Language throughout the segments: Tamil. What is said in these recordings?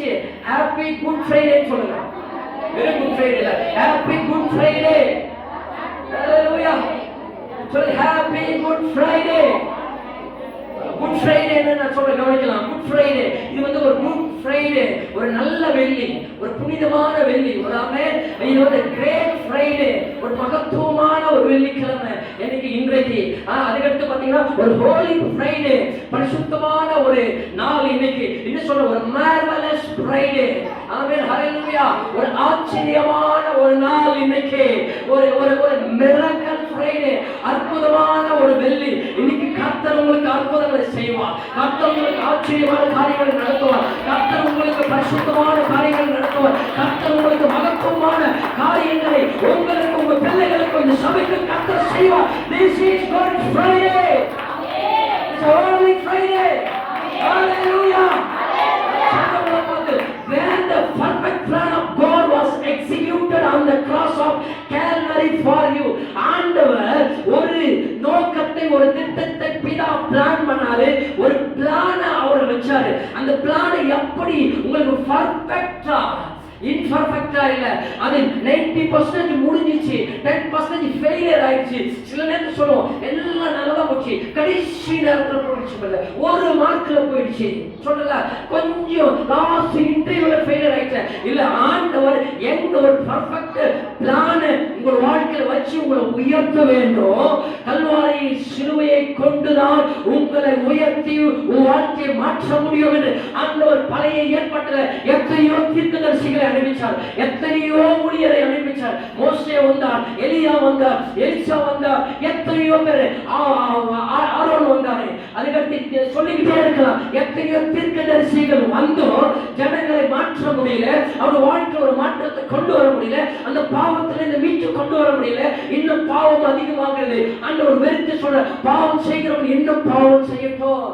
முடிச்சு ஹாப்பி குட் ஃப்ரைடே சொல்லுங்க. Very good Friday, happy good Friday. ஹalleluya. சொல்லு happy good Friday. Good Friday என்ன சொல்ல கவனிக்கலாம். குட் ஃப்ரைடே இது வந்து ஒரு குட் ஃப்ரைடே, ஒரு நல்ல வெள்ளி, ஒரு புனிதமான வெள்ளி, ஒரு ஆமென். இது வந்து கிரேட் ஃப்ரைடே, ஒரு மகத்துவமான ஒரு வெள்ளிக்கிழமை இன்னைக்கு இன்றைக்கு. அதுக்கடுத்து பாத்தீங்கன்னா ஒரு ஹோலி ஃப்ரைடே, பரிசுத்தமான ஒரு நாள் இன்னைக்கு. இன்னும் சொல்ற ஒரு மார்வெலஸ் ஃப்ரைடே. ஆமென் ஹalleluya. ஒரு ஆச்சரியமான ஒரு நாள் இன்னைக்கு. ஒரு ஒரு ஒரு மிராக்கிள் ஃப்ரைடே, அற்புதமான ஒரு வெள்ளி. இன்னைக்கு கர்த்தர் உங்களுக்கு அற்புதங்களை செய்வார். கர்த்தர் உங்களுக்கு ஆச்சரியமான காரியங்களை நடத்துவார். கர்த்தர் உங்களுக்கு பரிசுத்தமான காரியங்களை நடத்துவார். கர்த்தர் உங்களுக்கு மகத்துவமான காரியங்களை உங்களுக்கு உங்க பிள்ளைகளுக்கு இந்த சபைக்கு கர்த்தர் செய்வார். This is Good Friday. It's a holy Friday. Hallelujah. When the perfect plan of God was executed on the cross of Calvary for you. ஆண்டவர் ஒரு நோக்கத்தை, ஒரு திட்டத்தை பிதா பிளான் பண்ணாரு. ஒரு பிளான அவர் வச்சாரு. அந்த பிளானை எப்படி உங்களுக்கு பர்ஃபெக்ட்டா, இன்பர்ஃபெக்ட்டா இல்ல, அது 90% முடிஞ்சிச்சு, 10% ஃபெயிலியர் ஆயிடுச்சு. சில நேரத்துல சொல்லுவோம் எல்லாம் நல்லா போச்சு, கடைசி நேரத்துல போயிடுச்சு, ஒரு மார்க்ல போயிடுச்சு சொல்லல, கொஞ்சம் லாஸ்ட் இன்டர்வியூல ஃபெயிலியர் ஆயிடுச்சு. இல்ல, ஆண்டவர் எங்க ஒரு பர்ஃபெக்ட் பிளான் உங்கள் வாழ்க்கையில வச்சு உங்களை உயர்த்த வேண்டும். கல்வாரி சிலுவையை கொண்டுதான் உங்களை உயர்த்தி உங்கள் வாழ்க்கையை மாற்ற முடியும் என்று ஆண்டவர் பழைய ஏற்பாட்டில் எத்தனையோ தீர்க்கதரிசிகளை அனுப்பிச்சார், எத்தனையோ ஊழியரை அனுப்பிச்சார். மோசே வந்தார், எலியா வந்தார், எலிசா வந்தார், எத்தனையோ பேர், ஆரோன் வந்தாரு. அதுக்கடுத்து சொல்லிக்கிட்டே இருக்கலாம். எத்தனையோ தீர்க்கதரிசிகள் வந்தும் ஜனங்களை மாற்ற முடியல, அவங்க வாழ்க்கை ஒரு மாற்றத்தை கொண்டு வர முடியல, அந்த பாவத்துல இந்த மீட்டு கொண்டு வர முடியல. இன்னும் பாவம் அதிகமாகிறது. ஆண்டவர் வெறுத்து சொல்ற, பாவம் செய்கிறவன் இன்னும் பாவம் செய்யட்டும்.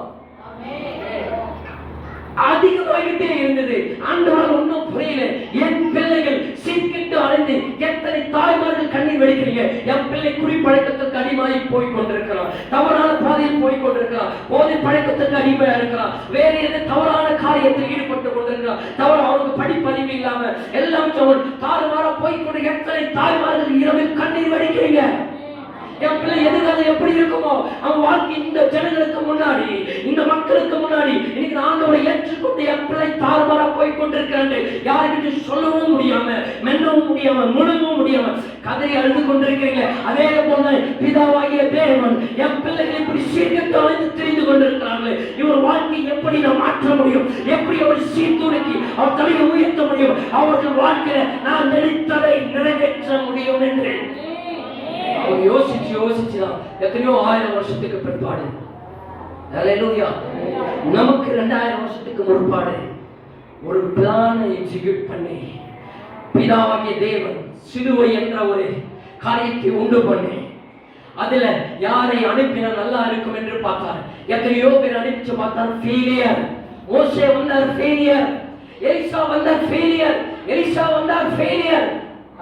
அதிகமாகிட்டே இருந்தது. ஆண்டவர் ஒன்றும் புரியல. என் பிள்ளைகள் சீக்கிட்டு அடைந்து எத்தனை தாய்மார்கள் கண்ணீர் வெடிக்கிறீங்க. என் பிள்ளை குடிப்பழக்கத்துக்கு அடிமையாகி போய் கொண்டிருக்கலாம், தவறான பாதையில் போய் கொண்டிருக்கலாம், போதை பழக்கத்துக்கு அடிமையா இருக்கலாம், வேற எது தவறான காரியத்தில் ஈடுபட்டு கொண்டிருக்கலாம், தவறு அவனுக்கு படிப்பறிவு இல்லாம எல்லாம் தாறுமாறா போய் கொண்டு எத்தனை தாய்மார்கள் இரவில் கண்ணீர் வெடிக்கிறீங்க. என் பிள்ளை எதிர்காலம் எப்படி இருக்குமோ, அவன் வாழ்க்கை இந்த ஜனங்களுக்கு முன்னாடி, இந்த மக்களுக்கு முன்னாடி இன்னைக்கு ஆண்டவரை ஏற்றுக்கொண்டு என் பிள்ளை தாறுமாறா போய் கொண்டிருக்கிறான். யாருக்கிட்ட சொல்லவும் முடியாம, மெல்லவும் முடியாம, முழங்கவும் முடியாம கதறி அழுது கொண்டிருக்கிறீங்க. அதே போல பிதாவாகிய தேவன் என் பிள்ளைகள் இப்படி சீர்கட்டு அழைத்து தெரிந்து கொண்டிருக்கிறார்கள். இவர் வாழ்க்கை எப்படி நான் மாற்ற முடியும், எப்படி அவர் சீர்தூக்கி அவர் தலையை உயர்த்த முடியும், அவர்கள் வாழ்க்கையில நான் நினைத்ததை நிறைவேற்ற முடியும் என்று அவர் யோசிச்சுதான் எத்தனையோ 1000 வருஷத்துக்கு பிற்பாடு, ஹல்லேலூயா, நமக்கு 2000 வருஷத்துக்கு முற்பாடு ஒரு பிளானை எக்ஸிக்யூட் பண்ணி பிதாவாகிய தேவன் சிலுவை என்ற ஒரு காரியத்தை உண்டு பண்ணி அதுல யாரை அனுப்பினா நல்லா இருக்கும் என்று பார்த்தார். எத்தனையோ பேர் அனுப்பிச்சு பார்த்தார், ஃபெயிலியர். மோசே வந்தார், ஃபெயிலியர். எலிசா வந்தார், ஃபெயிலியர். எலிசா வந்தார், ஃபெயிலியர்.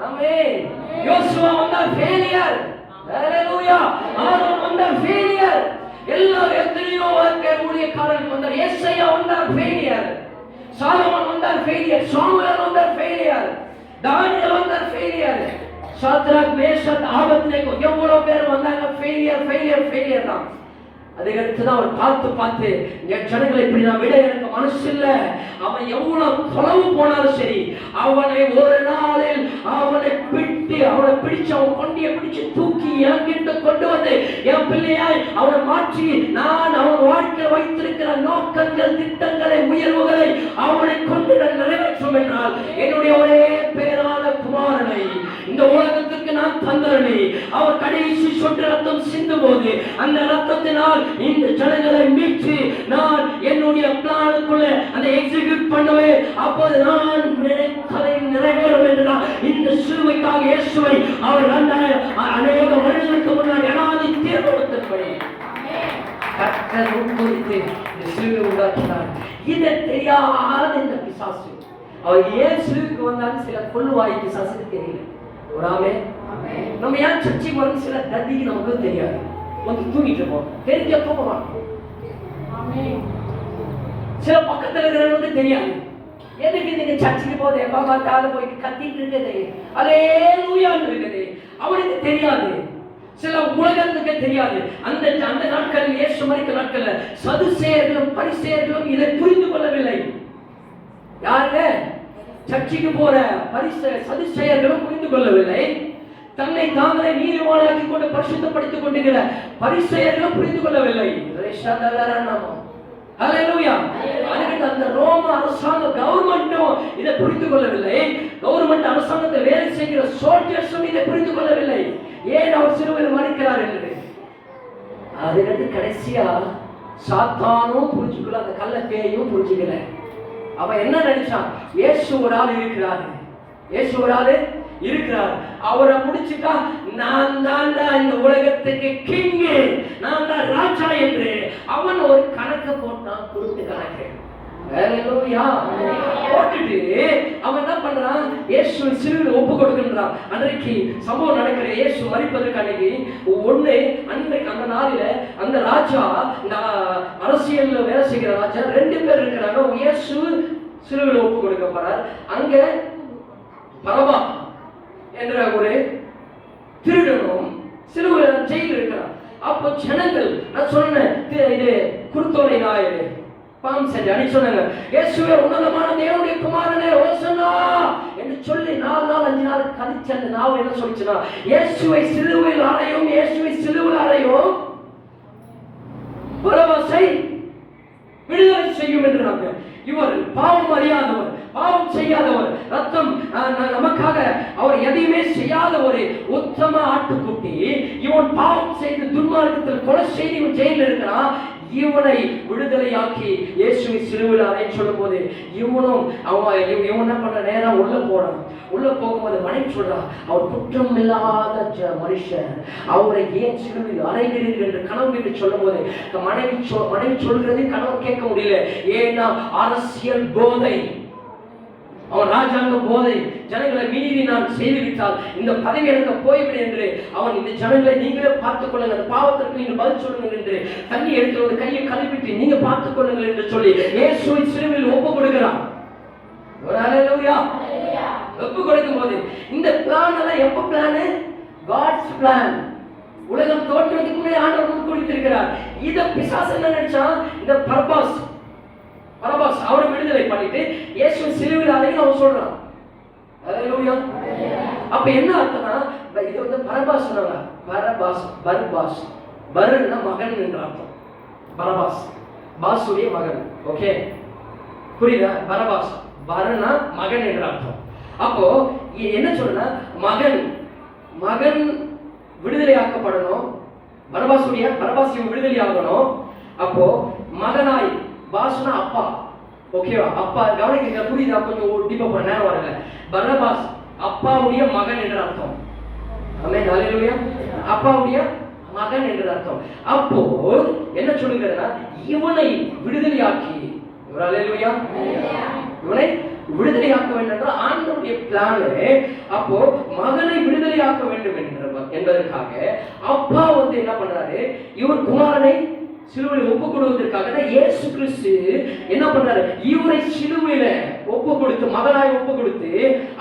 ஆமென். யோசுவா வந்தார், ஃபெயிலியர். ஹல்லேலூயா. ஆரோன் வந்தார், ஃபெயிலியர். எல்லாரும் எத்தனையோ ஊழியக்காரர்கள் வந்தார். ஏசாயா வந்தார், ஃபெயிலியர். சாலமோன் வந்தார், ஃபெயிலியர். சாமுவேல் வந்தார், ஃபெயிலியர். தானியேல் வந்தார், ஃபெயிலியர். சாத்ராக், மேஷாக், ஆபத்நேகோ எவ்வளவு பேர் வந்தாங்க, ஃபெயிலியர், ஃபெயிலியர், ஃபெயிலியர் தான். அதுக்கடுத்து தான் அவர் பார்த்து என் ஜனங்களை இப்படி நான் விட எனக்கு மனசு இல்ல. அவன் எவ்வளவு தொலைவு போனாலும் சரி, அவனை ஒரு நாளில் அவனை பிடிச்சு அவன் கொண்டிய பிடிச்சு தூக்கி என்கிட்ட கொண்டு வந்து என் பிள்ளையாய் அவனை மாற்றி நான் அவன் வாழ்க்கையில் வைத்திருக்கிற நோக்கங்கள், திட்டங்களை, உயர்வுகளை அவனை கொண்டு நிறைவேற்றும் என்றால் என்னுடைய ஒரே பேரான குமாரனை இந்த உலகத்திற்கு நான் தந்தரனே. அவர் கடைசி சொட்டு ரத்தம் சிந்தும் போது அந்த ரத்தத்தினால் இந்த ஜனங்களை மீட்டு நான் என்னுடைய பிளானுக்குள்ள அந்த எக்ஸிக்யூட் பண்ணுவேன். அப்போது நான் நினைத்ததை நிறைவேறும் என்று இந்த சிலுவைக்காக இயேசுவை அவர் அநேக வருடங்களுக்கு முன்னாடி அனாதி தீர்மானத்தின்படி கர்த்தர் முன்குறித்து இந்த சிலுவை உண்டாக்கினார். இதை தெரியாத இந்த பிசாசு அவர் ஏன் சிலுவைக்கு வந்தாலும் சில கொள்ளுவாய் பிசாசுக்கு தெரியல. ஒராமே நம்ம ஏன் சர்ச்சைக்கு வரும் சில தத்திக்கு நமக்கு தெரியாது. வந்து தூங்கிட்டு இருப்போம், தெரிஞ்ச தூக்க மாட்டோம். சில பக்கத்துல இருக்கிறவங்களுக்கு தெரியாது. எதுக்கு நீங்க சர்ச்சுக்கு போதே எப்ப பார்த்தாலும் போய் கத்திட்டு இருக்குது, அல்லேலூயான்னு இருக்குது. அவனுக்கு தெரியாது, சில உலகத்துக்கு தெரியாது. அந்த அந்த நாட்களில், இயேசு மரித்த நாட்கள்ல சதுசேயர்களும் பரிசேயர்களும் இதை புரிந்து கொள்ளவில்லை. யாருங்க? சர்ச்சுக்கு போற சதுசேயர்களும் புரிந்து கொள்ளவில்லை. தன்னை தாங்களே நீதிமானாக்கி கொண்டு பரிசுத்தப்படுத்திக் கொண்டிருக்கிற பரிசேயர்களும் புரிந்து கொள்ளவில்லை. அந்த ரோம அரசாங்க கவர்மெண்ட்டும் இதை புரிந்து கொள்ளவில்லை. கவர்மெண்ட் அரசாங்கத்தை வேலை செய்கிற சோல்ஜர்ஸும் இதை புரிந்து கொள்ளவில்லை. ஏன் அவர் சிலுவையில் மறிக்கிறார் என்று. அதுக்கு கடைசியா சாத்தானும் புரிஞ்சுக்கல, அந்த கள்ள பேயும் புரிஞ்சுக்கல. அவன் என்ன நினைச்சான்? இயேசு ஒரு ஆள் இருக்கிறார், இயேசு ஒரு ஆளு இருக்கிறார், அவரை முடிச்சுட்டா நான் தான் இந்த உலகத்துக்கு கிங், நான் தான் ராஜா என்று அவன் ஒரு கணக்கு போட்டான், குருட்டு கணக்கு. போட்டுட்டு அவன் என்ன பண்றான்? இயேசு சிலுவையில் ஒப்பு கொடுக்கின்றான். அன்றைக்கு சம்பவம் நடக்கிற, இயேசு மரிப்பதற்கு அன்னைக்கு அன்றைக்கு அந்த நாளில அந்த ராஜா, இந்த அரசியல் வேலை செய்கிற ராஜா 2 பேர் இருக்கிறாங்க. இயேசு சிலுவையில் ஒப்பு கொடுக்கப்படுறார். அங்க பரபா என்ற ஒரு திருடனும் சிலுவையில் ஜெயிலில் இருக்கிறார். அப்போ ஜனங்கள், நான் சொன்னேன், இது குருத்தோலை நாயரு பாம் செஞ்சு அடி சொன்னாங்க, இயேசுவே உன்னதமான தேவனுடைய குமாரனே ஓசன்னா என்று சொல்லி 4 நாள் 5 நாள் கழிச்சு அந்த நாவ என்ன சொல்லிச்சுன்னா, இயேசுவை சிலுவையில் அறையும், இயேசுவை சிலுவையில் அறையும் பரவாசை விடுதலை செய்யும் என்றாங்க. இவர் பாவம் அறியாதவர், பாவம் செய்யாதவர், ரத்தம் நமக்காக அவர் எதையுமே செய்யாத ஒரு உத்தம ஆட்டுக்குட்டி, இவன் பாவம் செய்து துன்மார்க்கத்தில் கொலை செய்து இவன் ஜெயிலில் இருக்கிறான். இவனை விடுதலையாக்கி இயேசுவை சிலுவையில் அறைய சொல்லும் போது இவனும் இவன் என்ன பண்ற, நேரம் உள்ள போறான். உள்ள போகும்போது மனைவி சொல்றான், அவர் குற்றம் இல்லாத மனுஷன், அவரை ஏன் சிலுவையில் அறைகிறீர்கள் என்று கணவன் சொல்லும் போது மனைவி சொல்றது கணவன் கேட்க முடியல. ஏன்னா அரசியல் போதை, அவன் ராஜாங்க போதை, ஜனங்களை மீறி நான் செய்துவிட்டால் இந்த பதவி எனக்கு போய்விடு என்று அவன், இந்த ஜனங்களை நீங்களே பார்த்துக் கொள்ளுங்கள், அந்த பாவத்திற்கு நீங்கள் பதில் சொல்லுங்கள் என்று தண்ணி எடுத்து வந்து கையை கழுவிட்டு நீங்க பார்த்துக் கொள்ளுங்கள் என்று சொல்லி இயேசுவை சிலுவையில் ஒப்பு கொடுக்கிறான். ஒப்பு கொடுக்கும் போது இந்த பிளான் எல்லாம் எப்ப பிளான்? God's plan. உலகம் தோற்றுவதற்கு முன்னே ஆண்டவர் கொடுத்திருக்கிறார். இத பிசாசு என்ன நினைச்சான்? இந்த பரபாஸ் அவரை விடுதலை பண்ணிட்டு இயேசு சிலுவையில் அறைன்னு அவன் சொல்றான். அல்லேலூயா. அப்ப என்ன அர்த்தம்னா, இது வந்து பரபாஸ் சொன்னாங்க. பர்பாஸ் பருன்னா மகன் என்ற அர்த்தம். பரபாஸ் பாசுடைய மகன். ஓகே, புரியுதா? பரபாஸ் பருன்னா மகன் என்ற அர்த்தம். அப்போ என்ன சொல்றா, மகன் விடுதலையாக்கப்படணும், பரபாஸ் விடுதலை ஆகணும். அப்போ மகனாய், பாஸ்னா அப்பா, ஓகேவா? அப்பா கவனிக்க, புரியுதா? கொஞ்சம் டீப்பா போற நேரம் வரல. பரபாஸ் அப்பாவுடைய மகன் என்ற அர்த்தம். ஆமென், ஹல்லேலூயா. அப்பாவுடைய மகன் என்ற அர்த்தம். அப்போ என்ன சொல்லுகிறதுனா, இவனை விடுதலையாக்கி, ஹல்லேலூயா, இவனை விடுதலையாக்க வேண்டும் என்ற ஆண்டவருடைய பிளான். அப்போ மகனை விடுதலையாக்க வேண்டும் என்பதற்காக அப்பா வந்து என்ன பண்றாரு, இவர் குமாரனை சிலுவையில் ஒப்பு கொடுவதற்காக இயேசு கிறிஸ்து என்ன பண்றாரு, இவரை சிலுவையில ஒப்பு கொடுத்து, மகனாய் ஒப்பு கொடுத்து,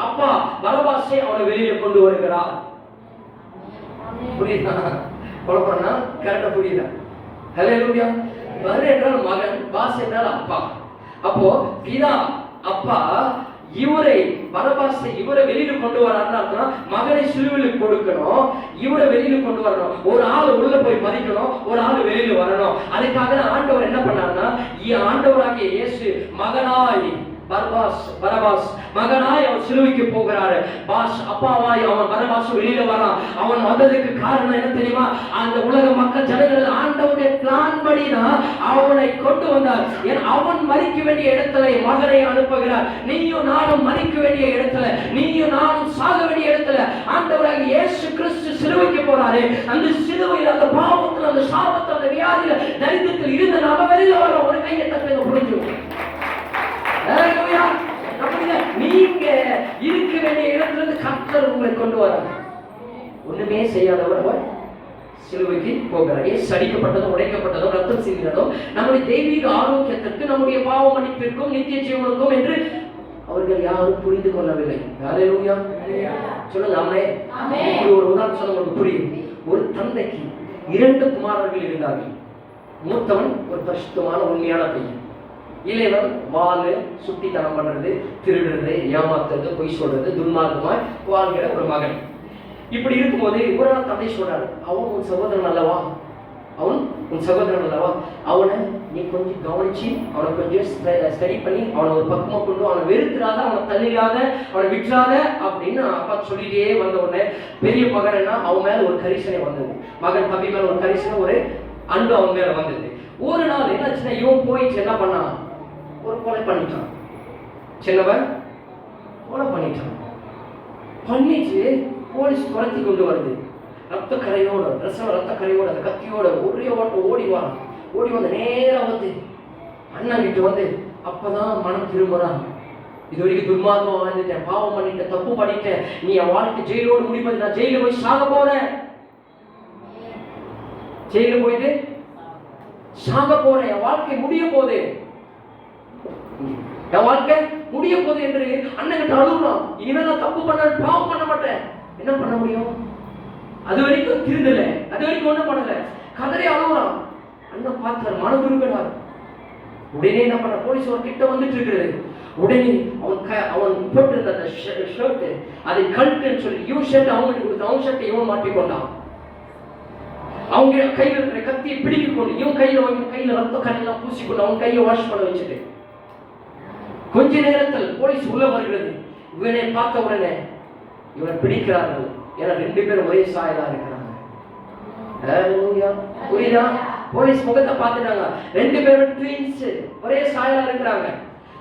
அப்பா பரபாசை அவனை வெளியில கொண்டு வருகிறார். புரியுதா? குழப்பம்னா கரெக்டா புரியுதா? ஹல்லேலூயா. பர் என்றால் மகன், பாஸ் என்றால் அப்பா. அப்போ பிதா அப்பா இவரை பரபாசை இவரை வெளியில கொண்டு வராருன்னா, மகனை சிலுவையில் கொடுக்கணும், இவரை வெளியில கொண்டு வரணும். ஒரு ஆள் உள்ள போய் மதிக்கணும், ஒரு ஆள் வெளியில வரணும். அதுக்காக ஆண்டவர் என்ன பண்ணாருன்னா, ஆண்டவராகிய இயேசு மகனாய் பரபாஸ் மகனாய் அவன் சிலுவைக்கு போகிறாரு. பாஸ் அப்பாவாய் அவன் பரபாஸ் வெளியில வரான். அவன் வந்ததுக்கு காரணம் என்ன தெரியுமா? அந்த உலக மக்கள் ஜனங்கள் ஆண்டவருடைய பிளான் படிதான் அவனை கொண்டு வந்தார். அவன் மரிக்க வேண்டிய இடத்துல மகனை அனுப்புகிறார். நீயும் நானும் மரிக்க வேண்டிய இடத்துல, நீயும் நானும் சாக வேண்டிய இடத்துல ஆண்டவராக இயேசு கிறிஸ்து சிலுவைக்கு போறாரு. அந்த சிலுவையில், அந்த பாவத்தில், அந்த சாபத்தில், அந்த வியாதியில, தரித்திரத்தில் இருந்து நாம வெளியில வரோம். ஒரு கையை தக்க புரிஞ்சு. நீங்க இருக்க வேண்டிய இடத்திலிருந்து கர்த்தர் உங்களை கொண்டு வரார். ஒண்ணுமே செய்யாதவர் சிலுவைக்கு போகிறார். அடிக்கப்பட்டதும், உடைக்கப்பட்டதும், ரத்தம் சிந்தினதும் நம்முடைய தெய்வீக ஆரோக்கியத்திற்கு, நம்முடைய பாவ மன்னிப்பிற்கும், நித்திய ஜீவனுக்கும் என்று அவர்கள் யாரும் புரிந்து கொள்ளவில்லை. ஹல்லேலூயா சொல்லுங்க ஆமென். இப்படி ஒரு உதாரணம் சொல்ல உங்களுக்கு புரியும். ஒரு தந்தைக்கு 2 குமாரர்கள் இருந்தார்கள். மூத்தவன் ஒரு பரிசுத்தமான உண்மையான பையன், இளையவன் வாலு, சுட்டித்தனம் பண்றது, திருடுறது, ஏமாத்துறது, பொய் சொல்றது, துன்மார்க்கமாய் வாழ்கிற ஒரு மகன். இப்படி இருக்கும்போது ஒரு நாள் தந்தை சொல்றாரு, அவன் உன் சகோதரன் அல்லவா, அவன் உன் சகோதரன் அல்லவா, அவனை நீ கொஞ்சம் கவனிச்சு அவனை கொஞ்சம் ஸ்டடி பண்ணி அவனை ஒரு பக்கமா கொண்டு அவனை வெறுத்துறாத, அவனை தள்ளிடாத, அவனை விட்டுறாத அப்படின்னு அப்பா சொல்லிட்டே வந்த உடனே பெரிய மகன் என்ன, அவன் மேல ஒரு கரிசனை வந்தது. மகன் தம்பி மேல ஒரு கரிசனை, ஒரு அன்பு அவன் மேல வந்தது. ஒரு நாள் என்னாச்சுன்னா இவன் போயிட்டு என்ன பண்ணான், ஒரு கொலை பண்ணிட்டான். சின்னவன் கொலை பண்ணிட்டான். பண்ணிட்டு போலீஸ் துரத்தி கொண்டு வருது. ரத்த கரையோட, ரத்த கரையோட, அந்த கத்தியோட ஒரே ஓட்டம் ஓடி வந்து நேரம் வந்து அண்ணன் கிட்ட வந்து அப்பதான் மனம் திரும்புறான். இது வரைக்கும் துர்மார்க்கம் வாழ்ந்துட்டேன், பாவம் பண்ணிட்டேன், தப்பு பண்ணிட்டேன், நீ என் வாழ்க்கை ஜெயிலோடு முடிப்பது, நான் ஜெயில போய் சாக போறேன், ஜெயில போயிட்டு சாக போறேன், என் வாழ்க்கை முடிய போகுது, என் வாழ்க்கை முடிய போகுது என்று அண்ணன் கிட்ட அழுகுறான். இனிமேல் நான் தப்பு பண்ண, பாவம் பண்ண மாட்டேன். என்ன பண்ண முடியும்? அது வரைக்கும் திருந்தல, அது வரைக்கும் ஒண்ணும் பண்ணல, கதறி அழுகுறான். அண்ணன் பார்த்தார், மனதுருகிறார். உடனே என்ன பண்ண, போலீஸ் ஒரு கிட்ட வந்துட்டு இருக்கிறது. உடனே அவன் போட்டிருந்த அந்த ஷர்ட் அதை கழட்டுன்னு சொல்லி இவன் ஷர்ட் அவங்களுக்கு கொடுத்து அவன் ஷர்ட்டை இவன் மாட்டிக்கொண்டான். அவங்க கையில் இருக்கிற கத்தியை பிடிக்க கொண்டு இவன் கையில ரத்த கண்ணெல்லாம் பூசிக்கொண்டு அவன் கையை வாஷ் பண்ண வச்சுட்டு கொஞ்ச நேரத்தில் போலீஸ் உள்ள வருகிறது. இவனை பார்த்த உடனே இவனை பிடிக்கிறார்கள். ஏன்னா 2 பேரும் ஒரே சாயலா இருக்கிறாங்க. புரியுதா? போலீஸ் முகத்தை பார்த்துட்டாங்க. 2 பேரும் ட்வின்ஸ், ஒரே சாயலா இருக்கிறாங்க.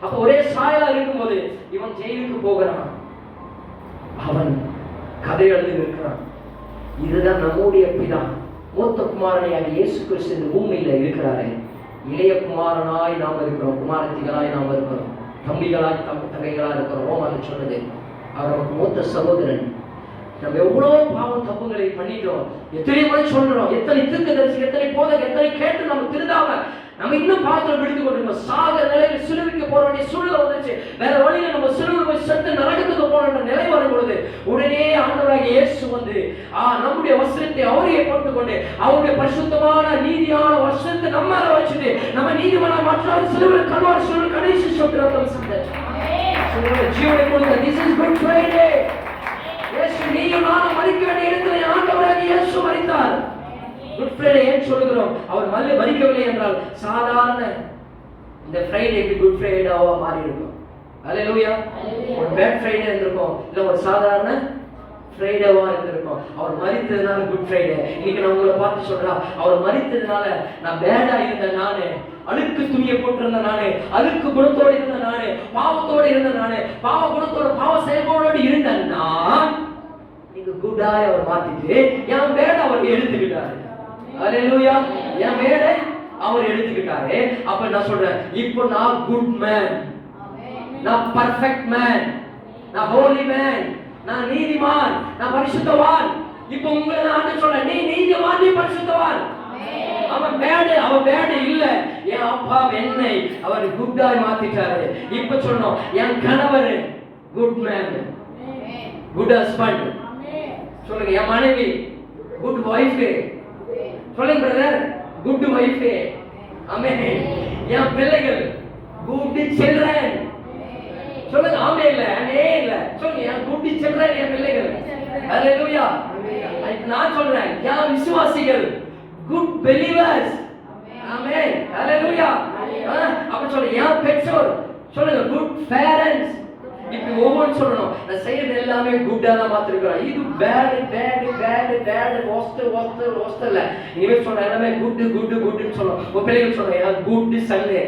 அப்ப ஒரே சாயலா இருக்கும்போது இவன் ஜெயிலுக்கு போகிறான். அவன் கதை எழுதி இருக்கிறான். இதுதான் நம்முடைய பிதா, மூத்த குமாரனையாக இயேசு கிறிஸ்து இந்த பூமியில இருக்கிறாரே. இளைய குமாரனாய் நாம் இருக்கிறோம், குமாரத்திகளாய் நாம் இருக்கிறோம், தம்பிகளாய் தங்கைகளா இருக்கிறோம். ரோமன் சொன்னது அவர் நமக்கு மூத்த சகோதரன். நம்ம எவ்வளவு பாவம் தப்புகளை பண்ணிட்டோம், எத்தனை முறை சொல்றோம், எத்தனை தீர்க்கதரிசி, எத்தனை போதகர், எத்தனை கேட்டு நம்ம திருந்தாம நம்ம இன்னும் பாவத்தில் விடுத்து கொண்டிருக்கோம். சாகர நிலையில் சிலுவைக்கு போற வேண்டிய சூழ்நிலை வந்துச்சு. வேற வழியில நம்ம சிலுவை போய் செத்து நரகத்துக்கு போன நிலை வரும் பொழுது உடனே ஆண்டவராகிய இயேசு வந்து நம்முடைய வஸ்திரத்தை அவரையே போட்டுக்கொண்டு அவருடைய பரிசுத்தமான நீதியான வஸ்திரத்தை நம்ம மேல வச்சுட்டு நம்ம நீதிமான மற்ற சிலுவை கல்வாரி சிலுவை கடைசி சொத்திரத்தம் சந்தேன் ஜீவனை கொடுத்த this is good Friday. இயேசு நீயும் நானும் மரிக்க வேண்டிய இடத்துல ஆண்டவராகிய இயேசு மரித்தார். குட் ஃப்ரைடே ஏன் சொல்லுகிறோம்? அவர் மரிக்கவில்லை என்றால் சாதாரண இந்த ஃப்ரைடேக்கு குட் ஃப்ரைடேவா மாறி இருக்கும். ஹல்லேலூயா. ஒரு பேட் ஃப்ரைடே இருந்திருக்கும், இல்ல ஒரு சாதாரண ஃப்ரைடேவா இருந்திருக்கும். அவர் மரித்ததுனால குட் ஃப்ரைடே. இன்னைக்கு நான் உங்களை பார்த்து சொல்றேன், அவர் மரித்ததுனால நான் பேடா இருந்த நானு, அழுக்கு துணியை போட்டிருந்த நானு, அழுக்கு குணத்தோடு இருந்த நானு, பாவத்தோடு இருந்த நானு, பாவ குணத்தோட பாவ செயல்பாடோடு இருந்த நான் நீங்க குட்டாய் அவர் மாத்திட்டு என் பேடை அவர் எடுத்துக்கிட்டாரு. ஹல்லேலூயா. என் பேடை அவர் எடுத்துக்கிட்டாரு. அப்ப நான் சொல்றேன், இப்போ நான் குட் மேன், நான் பர்ஃபெக்ட் மேன், நான் ஹோலி மேன், நான் நீதிமான், நான் பரிசுத்தவான். இப்போ உங்களை நான் சொல்றேன், நீ நீதிமான், நீ பரிசுத்தவான். அவன் பேடு இல்ல, என் அப்பா என்னை அவர் குட்டாய் மாத்திட்டாரு. இப்ப சொன்னோம், என் கணவர் குட் மேன், குட் ஹஸ்பண்ட். சொல்லுங்க, என் மனைவி குட் வைஃப். சொல்லுங்க பிரதர், குட் வைஃப். ஆமென். என் பிள்ளைகள் குட் சில்ட்ரன். சொல்லுங்க ஆமென். இல்ல சொல்லுங்க, என் குட் சில்ட்ரன், என் பிள்ளைகள். ஹல்லேலூயா. நான் சொல்றேன், என் விசுவாசிகள் குட் பெலிவர்ஸ். ஆமென். ஹல்லேலூயா. அப்ப சொல்லுங்க, என் பெற்றோர் சொல்லுங்க குட் பேரண்ட்ஸ். இப்படி ஒவ்வொரு சொல்லணும். நான் செய்யறது எல்லாமே குட்டா தான் மாத்திருக்கிறோம். இது பேட் இல்ல. இனிமே சொல்ற எல்லாமே குட்டுன்னு சொல்லணும். உங்க பிள்ளைகள் சொல்றேன், என் குட் சன்னு,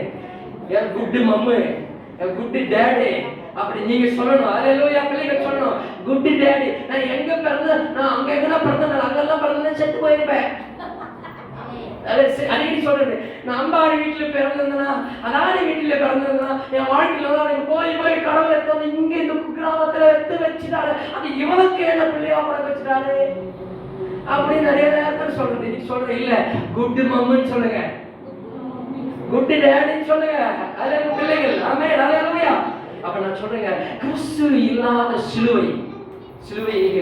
என் குட் மம்மு, என் குட் டேடி. அப்படி நீங்க சொல்லணும். ஹல்லேலூயா. பிள்ளைகள் சொல்லணும், குட் டேடி. நான் எங்க பிறந்த, நான் அங்க எங்கதான் பிறந்தேன், அங்கெல்லாம் பிறந்தேன், செத்து போயிருப்பேன். அடிக்கடி சொல்றது, நான் அம்பாடி வீட்டுல பிறந்திருந்தேன்னா, அதாடி வீட்டுல பிறந்திருந்தேன்னா, என் வாழ்க்கையில எனக்கு போய் கடவுள் எடுத்து இங்க இந்த குக்கிராமத்துல எடுத்து வச்சுட்டாரு, அது இவனுக்கு என்ன பிள்ளையா பழக்க வச்சுட்டாரு அப்படின்னு நிறைய நேரத்தில் சொல்றது. இன்னைக்கு சொல்றது இல்ல, குட் மம்முன்னு சொல்லுங்க, குட் டேடின்னு சொல்லுங்க. அது பிள்ளைகள். ஆமென். ஹல்லேலூயா. அப்ப நான் நான் சொல்றேங்க, கிறிஸ்து இல்லாத சிலுவை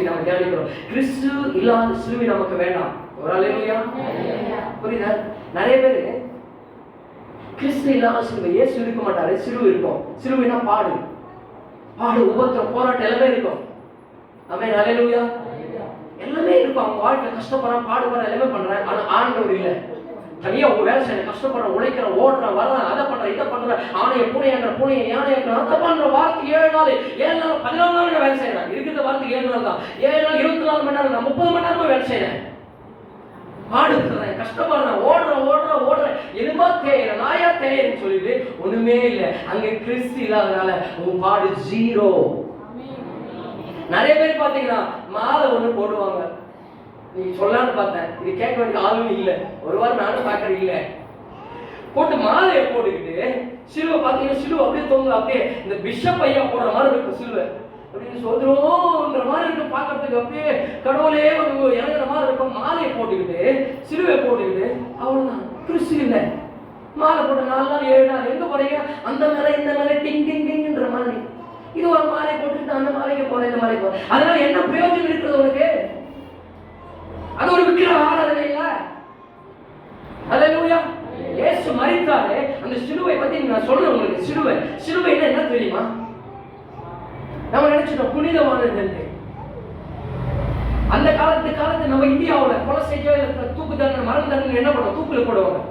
நம்ம தியானிக்கிறோம். கிறிஸ்து இல்லாத சிலுவை நமக்கு வேண்டாம். ஒரு அல்லேலூயா. புரியுதா? நிறைய பேரு கிறிஸ்து இல்லாத சிலுவை, இயேசு இருக்க மாட்டாரு, சிலுவை இருக்கும். சிலுவைனா பாடு, உபத்திரம், போராட்டம் எல்லாமே இருக்கும். ஆமென், அல்லேலூயா. எல்லாமே இருக்கும். அவங்க வாழ்க்கை கஷ்டப்படுறான், பாடுபடுறான், எல்லாமே பண்றான். ஆனா ஆண்டவர் இல்லை. தனியா ஒரு வேலை செய்ய கஷ்டப்படுற, உழைக்கிற, ஓடுற, வர்ற, அதை பண்ற, இதை பண்ற, ஆணைய பூனையாக்குற, பூனையை யானையாக்குற, அதை பண்ற, வாரத்துக்கு 7 நாள் 14 நாள் வேலை செய்யறேன். இருக்கிற வாரத்துக்கு 7 நாள் தான். 7 நாள் 24 மணி நேரம், 30 மணி நேரமா வேலை செய்யறேன். பாடுபடுறேன், கஷ்டப்படுறேன், ஓடுறேன், எதுமா தேயிற, நாயா தேயிறன்னு சொல்லிட்டு ஒண்ணுமே இல்லை. அங்க கிறிஸ்து இல்லாதனால உன் பாடு 0. நிறைய பேர் பாத்தீங்கன்னா மாலை ஒண்ணு போடுவாங்க. நீ சொல்லலான்னு பார்த்தேன், இது கேட்க வேண்டிய ஆளும் இல்லை. ஒரு வாரம் நானும் பார்க்கறது இல்லை. போட்டு மாலையை போட்டுக்கிட்டு சிலுவை பார்த்தீங்கன்னா சிலுவை அப்படியே தொங்கு, அப்படியே இந்த பிஷப் ஐயா போடுற மாதிரி இருக்கும் சிலுவை. அப்படின்னு சொல்றோன்ற மாதிரி இருக்கும் பார்க்கறதுக்கு. அப்படியே கடவுளே வந்து இறங்குற மாதிரி இருக்கும். மாலையை போட்டுக்கிட்டு சிலுவை போட்டுக்கிட்டு அவ்வளவுதான். கிறிஸ்து இல்லை. மாலை போட்டு 4 நாள் 7 நாள் எங்க போறீங்க? அந்த மேல இந்த மேல டிங் டிங் டிங்ன்ற மாதிரி. இது ஒரு மாலை போட்டுட்டு அந்த மாலைக்கு போறேன், இந்த மாலைக்கு போறேன். அதனால என்ன பிரயோஜனம் இருக்கிறது உனக்கு? அது ஒரு விக்கிர ஆராதனை இல்ல. அல்லேலூயா. இயேசு மரித்தாரே, அந்த சிலுவை பத்தி நான் சொல்றேன் உங்களுக்கு. சிலுவை என்ன தெரியுமா? நம்ம நினைச்சிட்டோம் புனிதமானது. அந்த காலத்து நம்ம இந்தியாவில் கொலை செஞ்சோ இல்ல தூக்கு தண்டனை, மரண தண்டனை என்ன பண்ணுவோம்? தூக்குல போடுவாங்க.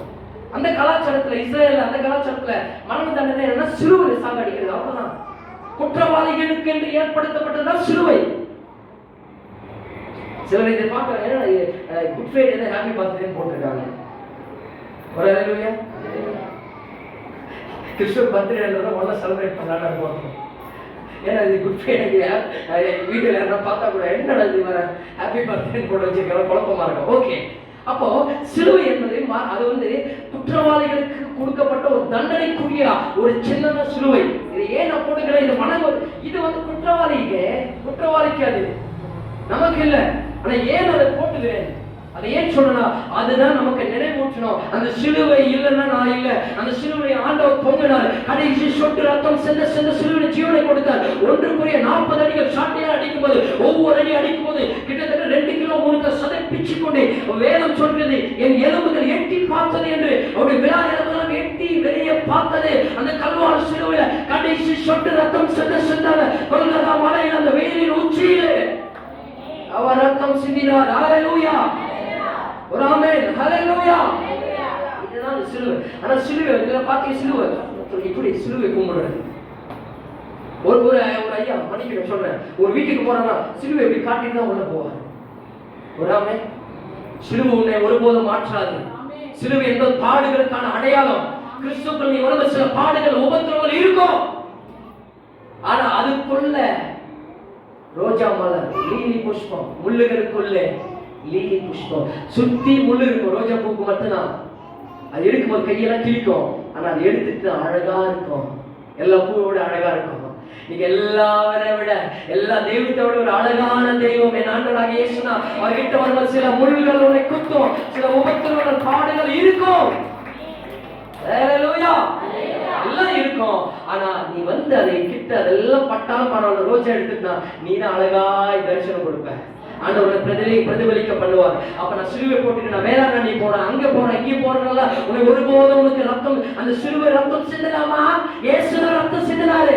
அந்த கலாச்சாரத்துல, இஸ்ரேல் அந்த கலாச்சாரத்துல மரண தண்டனை என்னன்னா சிலுவை சாகடிக்கிறது. அவ்வளவுதான். குற்றவாளிகளுக்கு என்று ஏற்படுத்தப்பட்டதுதான் சிலுவை. சிலர் இதை பார்க்க குட் ஃப்ரைடே ஹாப்பி பர்த்டே போட்டிருக்காங்க. ஒரு அல்லேலூயா. கிறிஸ்துவ பர்த்டே ஒன்னா செலிப்ரேட் பண்ணலாம்னு இருக்கோம். ஏன்னா இது குட் ஃப்ரைடே வீட்டில் யாரும் பார்த்தா கூட என்ன இது வர ஹாப்பி பர்த்டே போட்டு வச்சிருக்காங்க, குழப்பமா இருக்கும். ஓகே, அப்போ சிலுவை என்பது அது வந்து குற்றவாளிகளுக்கு கொடுக்கப்பட்ட ஒரு தண்டனைக்குரிய ஒரு சின்ன சிலுவை. இது ஏன் நான் போட்டுக்கிறேன்? இது இது வந்து குற்றவாளிக்கு அது நமக்கு இல்லை. ஆனா ஏன் அதை போட்டுக்கிறேன்? அதை ஏன் சொல்லணும்? அதுதான் நமக்கு நினைவூட்டணும். அந்த சிலுவை இல்லைன்னா நான் இல்லை. அந்த சிலுவை ஆண்டவர் பொங்கினார். கடைசி சொட்டு ரத்தம் சென்ற சிலுவை ஜீவனை கொடுத்தார். 1 அடிகள் சாட்டையா அடிக்கும் போது, ஒவ்வொரு அடி அடிக்கும் போது கிட்டத்தட்ட 2 கிலோ 3 கிலோ சதை பிச்சு கொண்டு வேதம் சொல்கிறது, என் எலும்புகள் எட்டி பார்த்தது என்று. அவருடைய விழா எலும்புகள் எட்டி வெளியே பார்த்தது. அந்த கல்வாரி சிலுவையில கடைசி சொட்டு ரத்தம் சென்றார். கொல்கத்தா மலையில் அந்த வெயிலின் உச்சியிலே அவர் ரத்தம் சிந்தினார். ஹல்லேலூயா. ஒரு ஆமென். ஹல்லேலூயா. இதுதான் சிலுவை. ஆனா சிலுவை இதுல பாத்தீங்க, சிலுவை இப்படி சிலுவை கும்பிடுறது. ஒரு ஐயா மணிக்கு சொல்றேன், ஒரு வீட்டுக்கு போறானா சிலுவை இப்படி காட்டிட்டு தான் உள்ள போவார். ஒரு ஆமென். சிலுவை உன்னை ஒருபோதும் மாற்றாது. சிலுவை என்பது பாடுகளுக்கான அடையாளம். கிறிஸ்துவுக்குள் நீ வரும்போது சில பாடுகள், உபத்திரவங்கள் இருக்கும். ஆனா அதுக்குள்ள ரோஜா மலர், லீலி புஷ்பம், முள்ளுகளுக்குள்ளே லீலி புஷ்பம், சுத்தி முள்ளு இருக்கும். ரோஜா பூக்கு மட்டும்தான். அது எடுக்கும்போது கையெல்லாம் கிழிக்கும். ஆனா அது எடுத்துட்டு அழகா இருக்கும். எல்லா பூவோட அழகா இருக்கும். நீங்க எல்லாவரை விட, எல்லா தெய்வத்தை விட ஒரு அழகான தெய்வம் என் ஆண்டவராக இயேசுனா. அவர்கிட்ட வரும்போது சில முள்ளுகள் உன்னை குத்தும், சில உபத்திரவங்கள், பாடுகள் இருக்கும். ஹல்லேலூயா. எல்லாம் இருக்கும். ஆனா நீ வந்து அதை கிட்ட அதெல்லாம் பட்டாலும் பரவாயில்ல, ரோஜா எடுத்துட்டா நீ தான் அழகாய் தரிசனம் கொடுப்ப. ஆண்டவரை பிரதிபலிக்க பண்ணுவார். அப்ப நான் சிலுவை போட்டுட்டு நான் வேளாங்கண்ணி போறேன், அங்க போறேன், இங்க போறேன்ல, உனக்கு ஒருபோதும் உனக்கு ரத்தம், அந்த சிலுவை ரத்தம் சிந்தலாமா? இயேசு ரத்தம் சிந்தினாரு.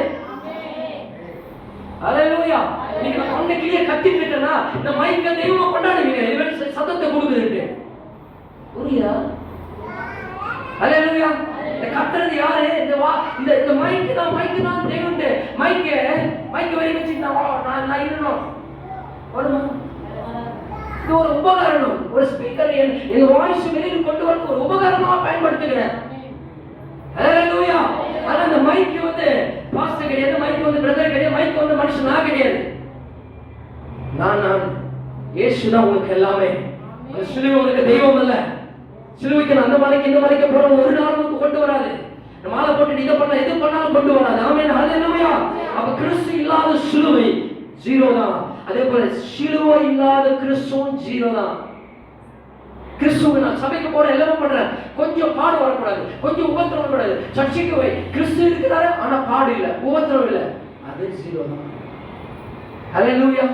ஹல்லேலூயா. நீங்க நான் தொண்டைக்குள்ளே கத்திட்டு இருக்கேன்னா இந்த மைக்க தெய்வமா கொண்டாடுவீங்க. இது சத்தத்தை கொடுக்குதுட்டு புரியுதா? ஹல்லேலூயா. இந்த கத்துறது யாரு? இந்த மைக்கு தான் தெய்வம். மைக்க வரை வச்சு நான் இருக்கணும். வருமா? இது ஒரு உபகரணம். ஒரு ஸ்பீக்கர் என் வாய்ஸ் வெளியில் கொண்டு வந்து ஒரு உபகரணமா பயன்படுத்துகிறேன். ஹல்லேலூயா. ஆனா அந்த மைக் வந்து பாஸ்டர் கிடையாது, மைக் வந்து பிரதர் கிடையாது, மைக் வந்து மனுஷனா கிடையாது. நான் இயேசு தான் உங்களுக்கு எல்லாமே. அந்த சிலுவை உங்களுக்கு தெய்வம் அல்ல. சிலுவைக்கு அந்த மலைக்கு இந்த மலைக்கு போற ஒரு நாள் உங்களுக்கு கொண்டு வராது. மாலை போட்டு இதை பண்ண எது பண்ணாலும் கொண்டு வராது. ஆமென். ஹல்லேலூயா. அப்ப கிறிஸ்து இல்லாத சிலுவை 0 தான். அதே போல சிலுவை இல்லாத கிறிஸ்துவும் 0 தான். கிறிஸ்துவ நான் சபைக்கு போற எல்லாரும் பண்றேன், கொஞ்சம் பாடு வரக்கூடாது, கொஞ்சம் உபத்திரம் வரக்கூடாது. சர்ச்சைக்கு போய் கிறிஸ்து இருக்கிறாரு, ஆனா பாடு இல்ல, உபத்திரம் இல்ல. அதே 0 தான். ஹல்லேலூயா.